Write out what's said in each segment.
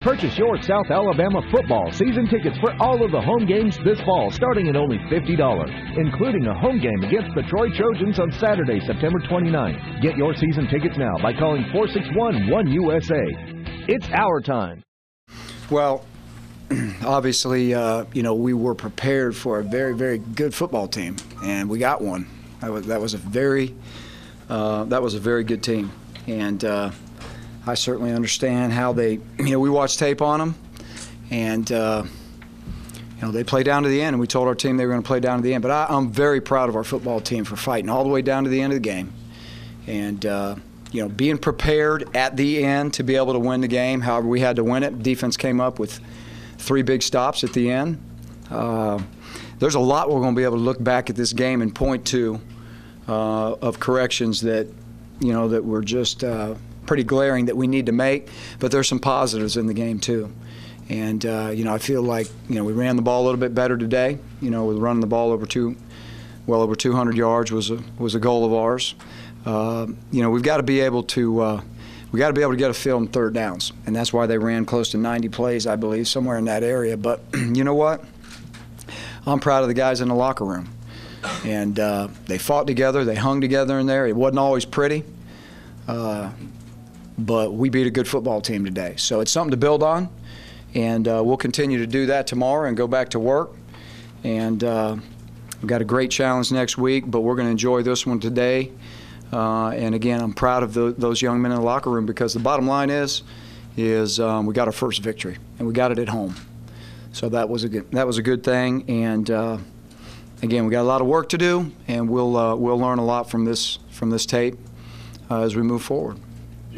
Purchase your South Alabama football season tickets for all of the home games this fall, starting at only $50, including a home game against the Troy Trojans on Saturday, September 29th. Get your season tickets now by calling 461-1USA. It's our time. Well, obviously, we were prepared for a very, very good football team, and we got one. That was a very good team, and I certainly understand how they, we watched tape on them, and, they played down to the end, and we told our team they were going to play down to the end. But I'm very proud of our football team for fighting all the way down to the end of the game. And, being prepared at the end to be able to win the game, however we had to win it. Defense came up with 3 big stops at the end. There's a lot we're going to be able to look back at this game and point to of corrections that, that were just pretty glaring that we need to make, but there's some positives in the game too. And I feel like we ran the ball a little bit better today. With running the ball well over 200 yards was a goal of ours. We've got to be able to get a feel in third downs, and that's why they ran close to 90 plays, I believe, somewhere in that area. But you know what? I'm proud of the guys in the locker room, and they fought together, they hung together in there. It wasn't always pretty. But we beat a good football team today. So it's something to build on, and we'll continue to do that tomorrow and go back to work. And we've got a great challenge next week, but we're going to enjoy this one today. And again, I'm proud of those young men in the locker room, because the bottom line is we got our first victory, and we got it at home. So that was a good thing. And again, we got a lot of work to do, and we'll learn a lot from this tape as we move forward.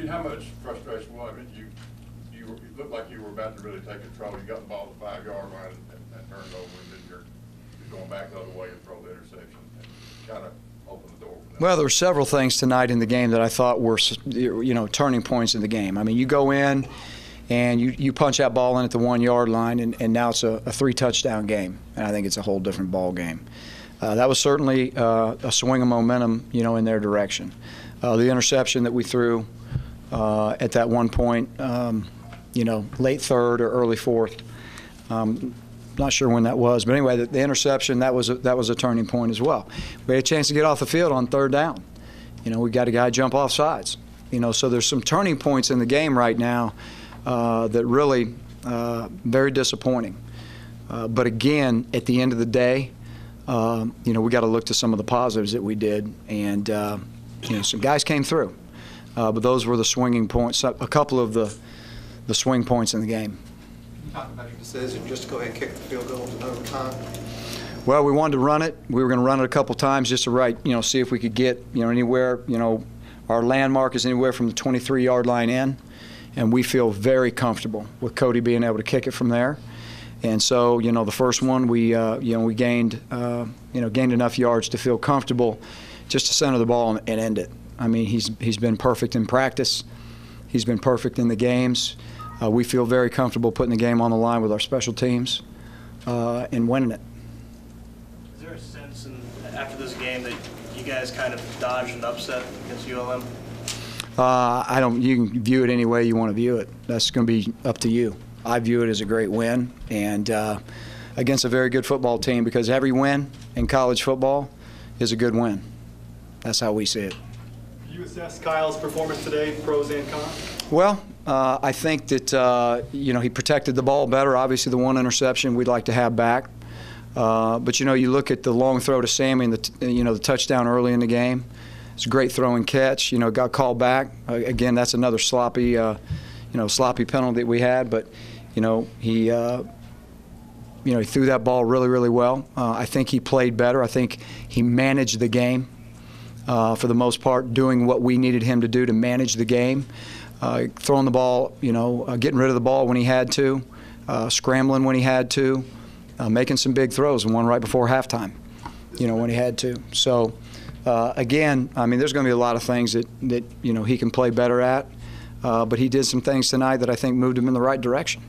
How much frustration was? I mean, you looked like you were about to really take control. You got the ball at the 5-yard line and turned over, and then you're going back the other way and throw the interception and kind of open the door. Well, there were several things tonight in the game that I thought were, turning points in the game. I mean, you go in and you punch that ball in at the 1-yard line, and now it's a 3-touchdown game, and I think it's a whole different ball game. That was certainly a swing of momentum, in their direction. The interception that we threw at that one point, late third or early fourth. Not sure when that was, but anyway, the interception, that was a turning point as well. We had a chance to get off the field on third down. We got a guy jump off sides. So there's some turning points in the game right now that really very disappointing. But again, at the end of the day, we got to look to some of the positives that we did, and some guys came through. But those were the swinging points, a couple of the swing points in the game. You talk about your decision just to go ahead and kick the field goal in overtime. Well, we wanted to run it. We were going to run it a couple times just to see if we could get, anywhere, our landmark is anywhere from the 23-yard line in, and we feel very comfortable with Cody being able to kick it from there. And so, the first one we gained, gained enough yards to feel comfortable just to center the ball and end it. I mean, he's been perfect in practice. He's been perfect in the games. We feel very comfortable putting the game on the line with our special teams and winning it. Is there a sense after this game that you guys kind of dodged an upset against ULM? You can view it any way you want to view it. That's going to be up to you. I view it as a great win, and against a very good football team, because every win in college football is a good win. That's how we see it. You assess Kyle's performance today, pros and cons? Well, I think that he protected the ball better. Obviously, the one interception we'd like to have back. But you look at the long throw to Sammy and the touchdown early in the game. It's a great throw and catch. Got called back. Again, that's another sloppy penalty that we had. But he threw that ball really, really well. I think he played better. I think he managed the game. For the most part, doing what we needed him to do to manage the game, throwing the ball, getting rid of the ball when he had to, scrambling when he had to, making some big throws, and one right before halftime, when he had to. So, again, I mean, there's going to be a lot of things that he can play better at, but he did some things tonight that I think moved him in the right direction.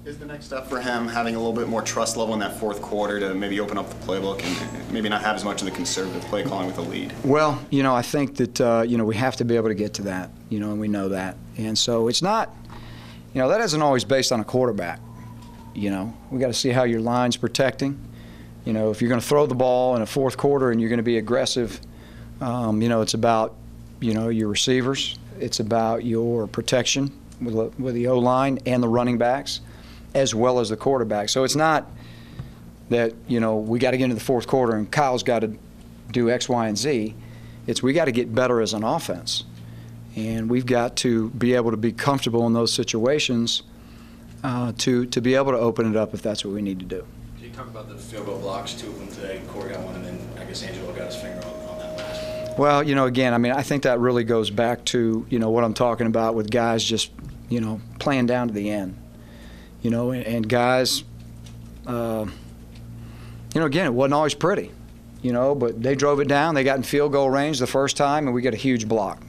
Is the next step for him having a little bit more trust level in that fourth quarter to maybe open up the playbook and maybe not have as much of the conservative play calling with a lead? Well, I think that, we have to be able to get to that, and we know that. And so it's not, that isn't always based on a quarterback. We got to see how your line's protecting. If you're going to throw the ball in a fourth quarter and you're going to be aggressive, it's about, your receivers. It's about your protection with the O-line and the running backs, as well as the quarterback. So it's not that, we got to get into the fourth quarter and Kyle's got to do X, Y, and Z. It's we got to get better as an offense. And we've got to be able to be comfortable in those situations to be able to open it up if that's what we need to do. Can you talk about the field goal blocks, 2 of them today? Corey got one, and then I guess Angelo got his finger on that last one. Well, again, I think that really goes back to, what I'm talking about with guys just, playing down to the end. And guys, again, it wasn't always pretty, but they drove it down. They got in field goal range the first time, and we got a huge block.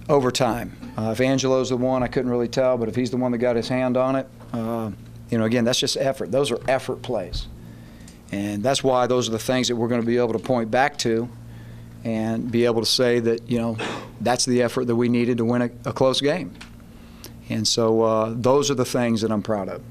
Overtime. If Angelo's the one, I couldn't really tell, but if he's the one that got his hand on it, again, that's just effort. Those are effort plays. And that's why those are the things that we're going to be able to point back to and be able to say that, that's the effort that we needed to win a close game. And so those are the things that I'm proud of.